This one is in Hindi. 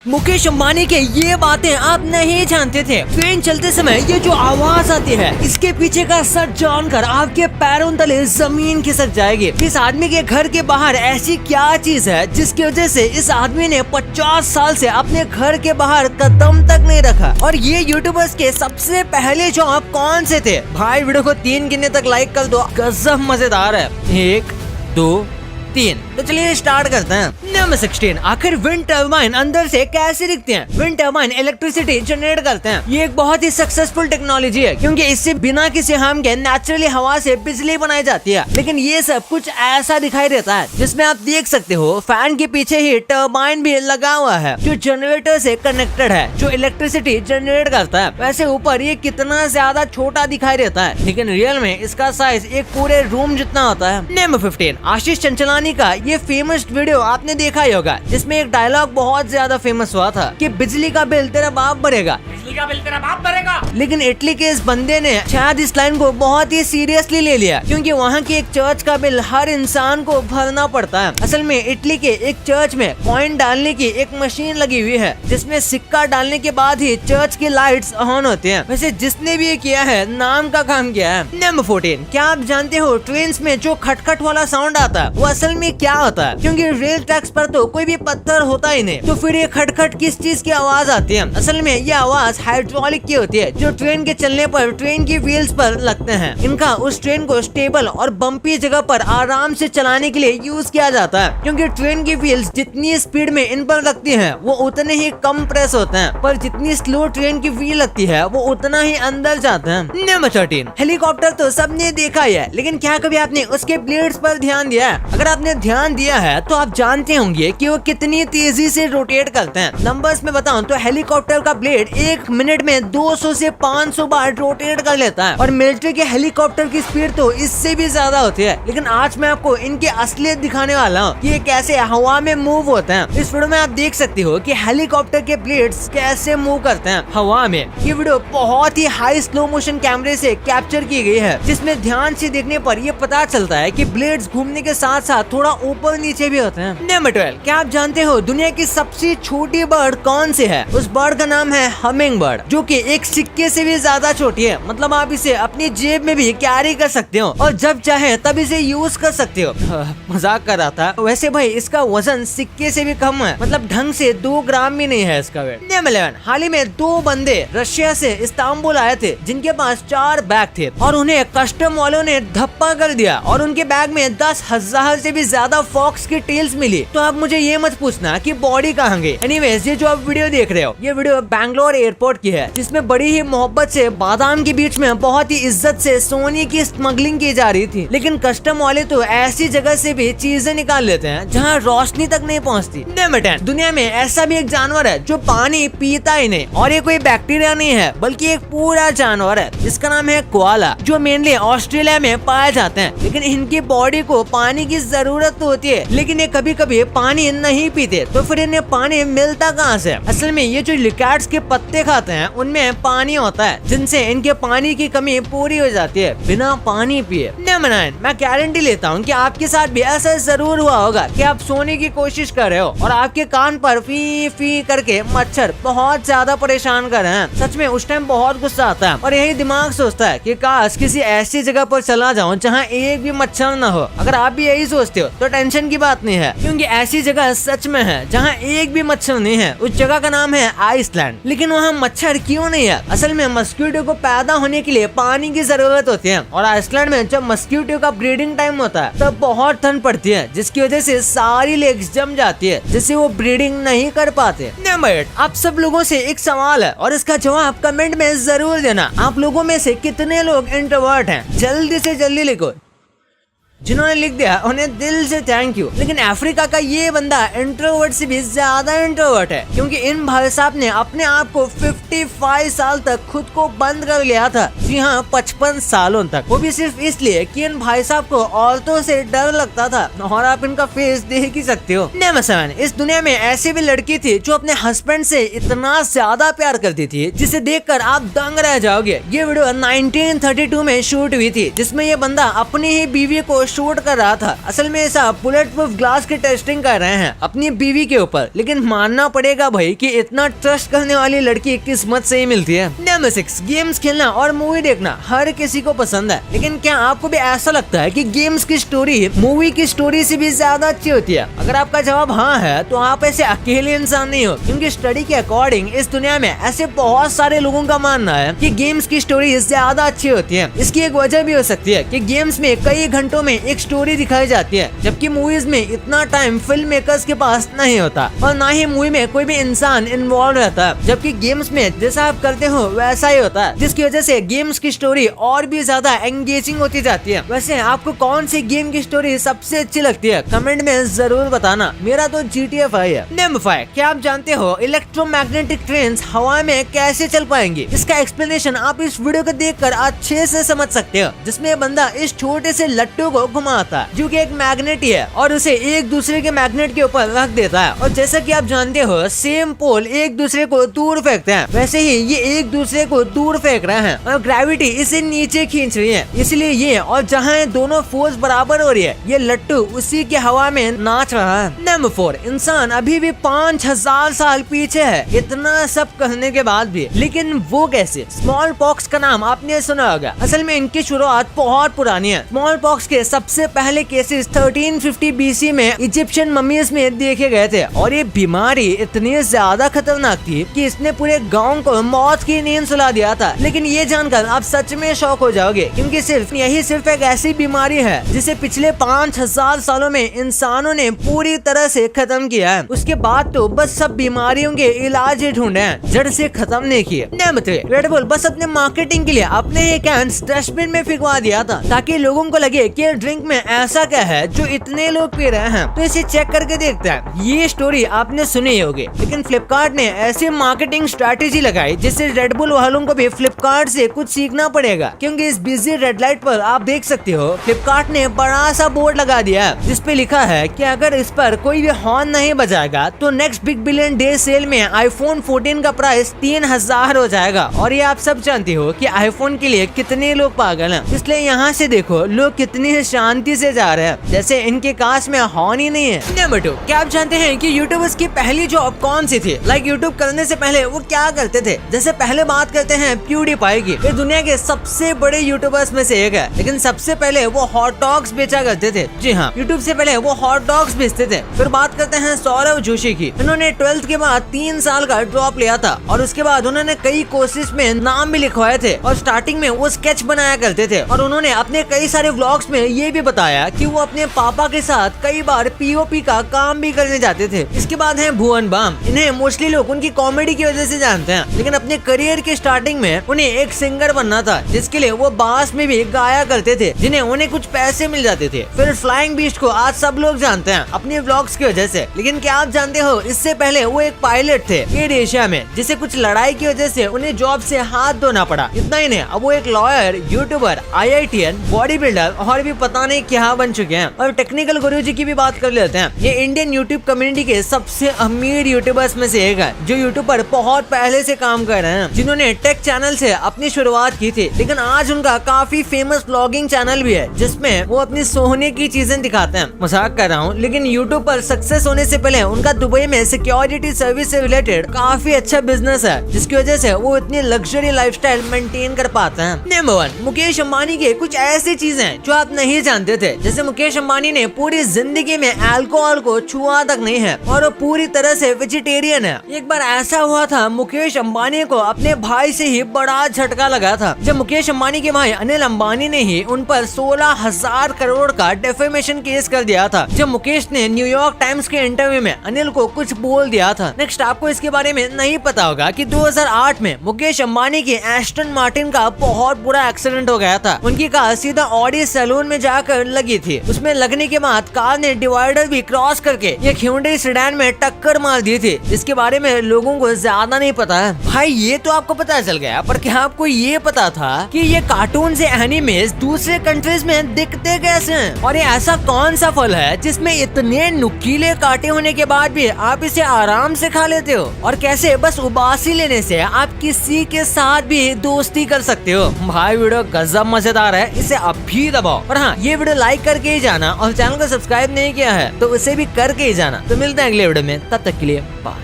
मुकेश अंबानी के ये बातें आप नहीं जानते थे। ट्रेन चलते समय ये जो आवाज आती है, इसके पीछे का सच जानकर आपके पैरों तले जमीन खिसक जाएगी। इस आदमी के घर के बाहर ऐसी क्या चीज है जिसकी वजह से इस आदमी ने 50 साल से अपने घर के बाहर कदम तक नहीं रखा। और ये यूट्यूबर्स के सबसे पहले जॉब कौन से थे? भाई वीडियो को 3 गिनने तक लाइक कर दो, गजब मजेदार है। 1 2 3। तो चलिए स्टार्ट करते हैं। नंबर 16, आखिर विंड टर्बाइन अंदर से कैसे दिखते हैं? विंड टर्बाइन इलेक्ट्रिसिटी जनरेट करते हैं। ये एक बहुत ही सक्सेसफुल टेक्नोलॉजी है क्योंकि इससे बिना किसी हार्म के नेचुरली हवा से बिजली बनाई जाती है। लेकिन ये सब कुछ ऐसा दिखाई देता है जिसमें आप देख सकते हो फैन के पीछे ही टर्बाइन भी लगा हुआ है जो जनरेटर से कनेक्टेड है, जो इलेक्ट्रिसिटी जनरेट करता है। वैसे ऊपर ये कितना ज्यादा छोटा दिखाई देता है, लेकिन रियल में इसका साइज एक पूरे रूम जितना होता है। नंबर 15, आशीष चंचलानी का ये फेमस वीडियो आपने देखा ही होगा जिसमें एक डायलॉग बहुत ज्यादा फेमस हुआ था कि बिजली का बिल तेरा बाप भरेगा, बिजली का बिल तेरा बाप भरेगा। लेकिन इटली के इस बंदे ने शायद इस लाइन को बहुत ही सीरियसली ले लिया क्योंकि वहाँ की एक चर्च का बिल हर इंसान को भरना पड़ता है। असल में इटली के एक चर्च में कॉइन डालने की एक मशीन लगी हुई है जिसमें सिक्का डालने के बाद ही चर्च की लाइट्स ऑन होती हैं। वैसे जिसने भी ये किया है नाम का काम किया है। नंबर 14, क्या आप जानते हो ट्रेन में जो खटखट वाला साउंड आता है वो असल में क्या होता है? क्योंकि रेल ट्रैक्स पर तो कोई भी पत्थर होता ही नहीं, तो फिर ये खटखट किस चीज की आवाज आती है? असल में ये आवाज हाइड्रोलिक की होती है जो ट्रेन के चलने पर ट्रेन की व्हील्स पर लगते हैं। इनका उस ट्रेन को स्टेबल और बम्पी जगह पर आराम से चलाने के लिए यूज किया जाता है क्योंकि ट्रेन की व्हील्स जितनी स्पीड में इन पर लगती है वो उतने ही कम प्रेस होते हैं, पर जितनी स्लो ट्रेन की व्हील लगती है वो उतना ही अंदर जाते हैं। नंबर 13, हेलीकॉप्टर तो सबने देखा ही है, लेकिन क्या कभी आपने उसके ब्लेड्स पर ध्यान दिया है? अगर आपने ध्यान दिया है तो आप जानते होंगे कि वो कितनी तेजी से रोटेट करते हैं। नंबर्स में बताऊं तो हेलीकॉप्टर का ब्लेड 1 मिनट में 200 से 500 बार रोटेट कर लेता है और मिलिट्री के हेलीकॉप्टर की स्पीड तो इससे भी ज्यादा होती है। लेकिन आज मैं आपको इनकी असलियत दिखाने वाला हूँ कि ये कैसे हवा में मूव होते हैं। इस वीडियो में आप देख सकते हो कि हेलीकॉप्टर के ब्लेड्स कैसे मूव करते हैं हवा में। ये वीडियो बहुत ही हाई स्लो मोशन कैमरे से कैप्चर की गई है जिसमें ध्यान से देखने पर यह पता चलता है कि ब्लेड्स घूमने के साथ साथ थोड़ा ऊपर नीचे भी होते हैं। नंबर 12, क्या आप जानते हो दुनिया की सबसे छोटी बर्ड कौन सी है? उस बर्ड का नाम है हमिंग बर्ड, जो कि एक सिक्के से भी ज्यादा छोटी है। मतलब आप इसे अपनी जेब में भी कैरी कर सकते हो और जब चाहे तब इसे यूज कर सकते हो। मजाक कर रहा था। वैसे भाई इसका वजन सिक्के से भी कम है, मतलब ढंग से 2 ग्राम भी नहीं है इसका वेट। नंबर 11, हाल ही में 2 बंदे रशिया से इस्तांबुल आए थे जिनके पास 4 बैग थे और उन्हें कस्टम वालों ने धप्पा कर दिया और उनके बैग में 10,000 से भी ज्यादा फॉक्स की टेल्स मिली। तो आप मुझे ये मत पूछना कि बॉडी कहाँ गई। एनीवेज, ये जो आप वीडियो देख रहे हो ये वीडियो बैंगलोर एयरपोर्ट की है जिसमें बड़ी ही मोहब्बत से बादाम के बीच में बहुत ही इज्जत से सोने की स्मगलिंग की जा रही थी। लेकिन कस्टम वाले तो ऐसी जगह से भी चीजें निकाल लेते हैं जहाँ रोशनी तक नहीं पहुँचती। नंबर 10, दुनिया में ऐसा भी एक जानवर है जो पानी पीता ही नहीं और ये कोई बैक्टीरिया नहीं है बल्कि एक पूरा जानवर है जिसका नाम है कोआला, जो मेनली ऑस्ट्रेलिया में पाए जाते हैं। लेकिन इनकी बॉडी को पानी की जरूरत तो होती है लेकिन ये कभी कभी पानी नहीं पीते, तो फिर इन्हें पानी मिलता कहाँ से? असल में ये जो लिकैट्स के पत्ते खाते हैं उनमें पानी होता है जिनसे इनके पानी की कमी पूरी हो जाती है बिना पानी पिए। नंबर 9, मैं गारंटी लेता हूँ कि आपके साथ भी ऐसा जरूर हुआ होगा कि आप सोने की कोशिश कर रहे हो और आपके कान पर फी फी करके मच्छर बहुत ज्यादा परेशान कर रहे हैं। सच में उस टाइम बहुत गुस्सा आता है और यही दिमाग सोचता है कि काश किसी ऐसी जगह पर चला जाऊं जहाँ एक भी मच्छर न हो। अगर आप भी यही सोचते हो तो टेंशन की बात नहीं है क्योंकि ऐसी जगह सच में है जहाँ एक भी मच्छर नहीं है। उस जगह का नाम है आइसलैंड। लेकिन वहाँ मच्छर क्यों नहीं है? असल में मस्क्यूटो को पैदा होने के लिए पानी की जरूरत होती है और आइसलैंड में जब मस्क्यूटो का ब्रीडिंग टाइम होता है तब बहुत ठंड पड़ती है जिसकी वजह से सारी लेग्स जम जाती है जिससे वो ब्रीडिंग नहीं कर पाते। नंबर 8, आप सब लोगों से एक सवाल है और इसका जवाब कमेंट में जरूर देना। आप लोगों में से कितने लोग इंट्रोवर्ट हैं? जल्दी से जल्दी लिखो। जिन्होंने लिख दिया उन्हें दिल से थैंक यू। लेकिन अफ्रीका का ये बंदा इंट्रोवर्ट से भी ज्यादा इंट्रोवर्ट है क्योंकि इन भाई साहब ने अपने आप को 55 साल तक खुद को बंद कर लिया था। जी हाँ, 55 सालों तक। वो भी सिर्फ इसलिए कि इन भाई साहब को औरतों से डर लगता था और आप इनका फेस देख ही सकते हो। नंबर 7, इस दुनिया में ऐसी भी लड़की थी जो अपने हस्बैंड से इतना ज्यादा प्यार करती थी जिसे देखकर आप दंग रह जाओगे। ये वीडियो 1932 में शूट हुई थी जिसमें ये बंदा अपनी ही बीवी को शूट कर रहा था। असल में ऐसा बुलेट प्रूफ ग्लास की टेस्टिंग कर रहे हैं अपनी बीवी के ऊपर, लेकिन मानना पड़ेगा भाई कि इतना ट्रस्ट करने वाली लड़की किस्मत से ही मिलती है। नंबर 6, गेम्स खेलना और मूवी देखना हर किसी को पसंद है, लेकिन क्या आपको भी ऐसा लगता है कि गेम्स की स्टोरी मूवी की स्टोरी से भी ज्यादा अच्छी होती है? अगर आपका जवाब हाँ है तो आप ऐसे अकेले इंसान नहीं हो, क्योंकि स्टडी के अकॉर्डिंग इस दुनिया में ऐसे बहुत सारे लोगों का मानना है कि गेम्स की स्टोरी ज्यादा अच्छी होती है। इसकी एक वजह भी हो सकती है कि गेम्स में कई घंटों में एक स्टोरी दिखाई जाती है, जबकि मूवीज में इतना टाइम फिल्म मेकर्स के पास नहीं होता और ना ही मूवी में कोई भी इंसान इन्वॉल्व रहता है, जबकि गेम्स में जैसा आप करते हो वैसा ही होता है, जिसकी वजह से गेम्स की स्टोरी और भी ज्यादा एंगेजिंग होती जाती है। वैसे आपको कौन सी गेम की स्टोरी सबसे अच्छी लगती है? कमेंट में जरूर बताना। मेरा तो GTA 5 है। नंबर 5, क्या आप जानते हो इलेक्ट्रोमैग्नेटिक ट्रेन्स हवा में कैसे चल पाएंगे? इसका एक्सप्लेनेशन आप इस वीडियो को देखकर अच्छे से समझ सकते हो, जिसमें बंदा इस छोटे से लट्टू को घुमाता है जो कि एक मैग्नेट ही है और उसे एक दूसरे के मैग्नेट के ऊपर रख देता है, और जैसा कि आप जानते हो सेम पोल एक दूसरे को दूर फेंकते हैं, वैसे ही ये एक दूसरे को दूर फेंक रहे हैं और ग्रेविटी इसे नीचे खींच रही है, इसलिए ये और जहाँ दोनों फोर्स बराबर हो रही है ये लट्टू उसी के हवा में नाच रहा है। नंबर 4, इंसान अभी भी 5000 साल पीछे है इतना सब करने के बाद भी, लेकिन वो कैसे? स्मॉल पॉक्स का नाम आपने सुना होगा। असल में इनकी शुरुआत बहुत पुरानी है। स्मॉल पॉक्स के सबसे पहले केसेस 1350 BC में इजिप्शियन मम्मीज में देखे गए थे और ये बीमारी इतनी ज्यादा खतरनाक थी कि इसने पूरे गांव को मौत की नींद सुला दिया था। लेकिन ये जानकर आप सच में शॉक हो जाओगे, क्योंकि सिर्फ एक ऐसी बीमारी है जिसे पिछले 5000 सालों में इंसानों ने पूरी तरह से खत्म किया है। उसके बाद तो बस सब बीमारियों के इलाज ही ढूंढे हैं, जड़ से खत्म नहीं किए। नंबर 3, रेड बुल बस अपने मार्केटिंग के लिए अपने ही कैंस डस्टबिन में फिकवा दिया था ताकि लोगों को लगे कि ड्रिंक में ऐसा क्या है जो इतने लोग पी रहे हैं, तो इसे चेक करके देखते हैं। ये स्टोरी आपने सुनी होगी, लेकिन फ्लिपकार्ट ने ऐसी मार्केटिंग स्ट्रैटेजी लगाई जिससे रेड बुल वालों को भी फ्लिपकार्ट से कुछ सीखना पड़ेगा, क्योंकि इस बिजी रेड लाइट पर आप देख सकते हो फ्लिपकार्ट ने बड़ा सा बोर्ड लगा दिया है जिसपे लिखा है कि अगर इस पर कोई भी हॉर्न नहीं बजाएगा तो next big billion day sale में iPhone 14 का प्राइस 3000 हो जाएगा। और ये आप सब जानते हो कि iPhone के लिए कितने लोग पागल हैं, इसलिए यहाँ से देखो लोग कितनी शांति से जा रहे हैं, जैसे इनके काश में हॉर्न ही नहीं है। नंबर 2, क्या आप जानते हैं कि यूट्यूबर्स की पहली जॉब कौन सी थी? यूट्यूब करने से पहले वो क्या करते थे? जैसे पहले बात करते हैं PewDiePie की। ये दुनिया के सबसे बड़े यूट्यूबर्स में से एक है, लेकिन सबसे पहले वो हॉट डॉग्स बेचा करते थे। जी हाँ, यूट्यूब से पहले वो हॉट डॉग्स बेचते थे। फिर बात करते हैं सौरव जोशी की। इन्होंने 12th के बाद 3 साल का ड्रॉप लिया था और उसके बाद उन्होंने कई कोर्सेज में नाम भी लिखवाए थे और स्टार्टिंग में वो स्केच बनाया करते थे और उन्होंने अपने कई सारे व्लॉग्स में ये भी बताया कि वो अपने पापा के साथ कई बार POP का काम भी करने जाते थे। इसके बाद है भुवन बाम। इन्हें मोस्टली लोग उनकी कॉमेडी की वजह से जानते हैं, लेकिन अपने करियर के स्टार्टिंग में उन्हें एक सिंगर बनना था जिसके लिए वो बास में भी गाया करते थे, जिन्हें उन्हें कुछ पैसे मिल जाते थे। फिर फ्लाइंग बीस्ट को आज सब लोग जानते हैं अपने व्लॉग्स की वजह से, लेकिन क्या आप जानते हो इससे पहले वो एक पायलट थे एयर एशिया में, जिसे कुछ लड़ाई की वजह से उन्हें जॉब से हाथ धोना पड़ा। इतना ही नहीं, अब वो एक lawyer, YouTuber, IITian, body builder और भी पता नहीं क्या बन चुके हैं। और टेक्निकल गुरुजी की भी बात कर लेते हैं। ये इंडियन यूट्यूब कम्युनिटी के सबसे अमीर यूट्यूबर्स में से एक है, जो यूट्यूब पर बहुत पहले से काम कर रहे हैं, जिन्होंने टेक चैनल से अपनी शुरुआत की थी, लेकिन आज उनका काफी फेमस व्लॉगिंग चैनल भी है जिसमें वो अपनी सोने की चीजें दिखाते हैं। मजाक कर रहा हूँ, लेकिन यूट्यूब पर सक्सेस होने से पहले उनका दुबई में सिक्योरिटी सर्विस से रिलेटेड काफी अच्छा बिजनेस है, जिसकी वजह से वो इतनी लग्जरी लाइफस्टाइल मेंटेन कर पाते हैं। नंबर 1, मुकेश अंबानी के कुछ ऐसी चीजें जो आप नहीं जानते थे। जैसे मुकेश अंबानी ने पूरी जिंदगी में अल्कोहल को छुआ तक नहीं है और वो पूरी तरह से वेजिटेरियन है। एक बार ऐसा हुआ था, मुकेश अंबानी को अपने भाई से ही बड़ा झटका लगा था जब मुकेश अंबानी के भाई अनिल अंबानी ने ही उन पर 16,000 करोड़ का डेफेमेशन केस कर दिया था, जब मुकेश ने न्यूयॉर्क टाइम्स के इंटरव्यू में अनिल को कुछ बोल दिया था। नेक्स्ट, आपको इसके बारे में नहीं पता होगा कि 2008 में मुकेश अंबानी की एस्टन मार्टिन का बहुत बुरा एक्सीडेंट हो गया था। उनकी कार सीधा ऑडी सैलून में जाकर लगी थी। उसमें लगने के बाद कार ने डिवाइडर भी क्रॉस करके एक Hyundai सेडान में टक्कर मार दी थी, जिसके बारे में लोगों को ज्यादा नहीं पता है। भाई ये तो आपको पता चल गया, पर क्या आपको ये पता था कि ये कार्टून से एनिमेस दूसरे कंट्रीज में दिखते कैसे हैं? और ये ऐसा कौन सा फल है जिसमें इतने नुकीले कांटे होने के बाद भी आप इसे आराम से खा लेते हो? और कैसे बस उबासी लेने से आप किसी के साथ भी दोस्ती कर सकते हो? भाई वीडियो गजब मजेदार है, इसे अब भी दबाओ। और हाँ, ये वीडियो लाइक करके ही जाना और चैनल को सब्सक्राइब नहीं किया है तो उसे भी करके ही जाना। तो मिलते हैं अगले वीडियो में, तब तक के लिए बाय।